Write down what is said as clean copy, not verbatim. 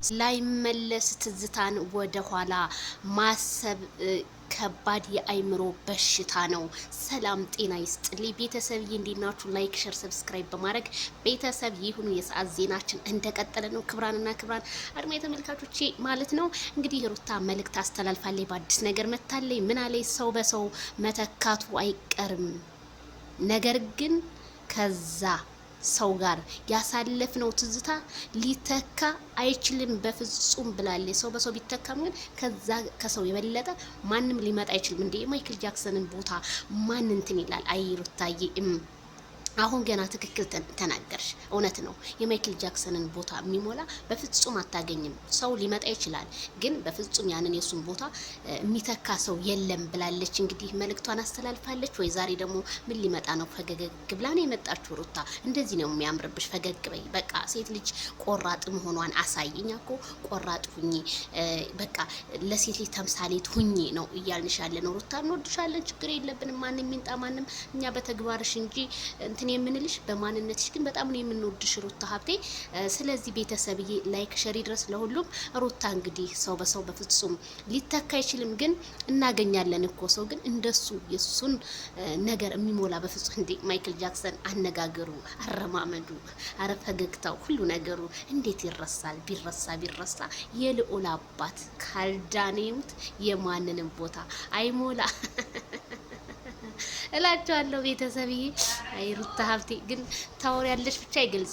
ላይመለስ ትዝታን ወደ ኋላ ማሰብ ከባድ የአይምሮ በሽታ ነው። ሰላም ጤና ይስጥልኝ ቤተሰብዬ፣ እንዴት ናችሁ? ላይክ ሸር ሰብስክራይብ በማድረግ ቤተሰብ ይሁኑ። የሰዓት ዜናችን እንደቀጠለ ነው። ክብራንና ክብራን አድማጭ ተመልካቾቼ ማለት ነው። እንግዲህ ሩታ መልእክት አስተላልፋለች። በአዲስ ነገር መታለች። ምን አለች? ሰው በሰው መተካቱ አይቀርም፣ ነገር ግን ከዛ ሰው ጋር ያሳለፍነው ትዝታ ሊተካ አይችልም በፍጹም ብላለች። ሰው በሰው ቢተካም ግን ከዛ ከሰው የበለጠ ማንም ሊመጣ አይችልም። እንዴ ማይክል ጃክሰንን ቦታ ማን እንትን ይላል? አይ ሩታዬ አሁን ገና ትክክል ተናገርሽ። እውነት ነው። የማይክል ጃክሰንን ቦታ የሚሞላ በፍጹም አታገኝም። ሰው ሊመጣ ይችላል፣ ግን በፍጹም ያንን የሱን ቦታ የሚተካ ሰው የለም ብላለች። እንግዲህ መልእክቷን አስተላልፋለች። ወይ ዛሬ ደግሞ ምን ሊመጣ ነው? ፈገግ ብላ ነው የመጣችው። ሩታ እንደዚህ ነው የሚያምርብሽ። ፈገግ በይ በቃ። ሴት ልጅ ቆራጥ መሆኗን አሳይኛ እኮ ቆራጥ ሁኚ፣ በቃ ለሴት ልጅ ተምሳሌት ሁኚ ነው እያልንሽ ያለ ነው። ሩታ እንወድሻለን፣ ችግር የለብንም። ማንም የሚንጣ ማንም፣ እኛ በተግባርሽ እንጂ እንትን የምንልሽ በማንነትሽ ግን በጣም ነው የምንወድሽ ሩታ ሀብቴ። ስለዚህ ቤተሰብዬ ላይክ ሸሪ ድረስ ለሁሉም። ሩታ እንግዲህ ሰው በሰው በፍጹም ሊተካ አይችልም፣ ግን እናገኛለን እኮ ሰው ግን እንደሱ የሱን ነገር የሚሞላ በፍጹም። እንዴ ማይክል ጃክሰን አነጋገሩ፣ አረማመዱ፣ አረ ፈገግታው፣ ሁሉ ነገሩ እንዴት ይረሳል? ቢረሳ የልዑል አባት ካልዳኔሙት የማንንም ቦታ አይሞላ እላቸዋለሁ ቤተሰብዬ። አይ ሩታ ሀብቴ ግን ታወሪያለሽ ብቻ አይገልጽ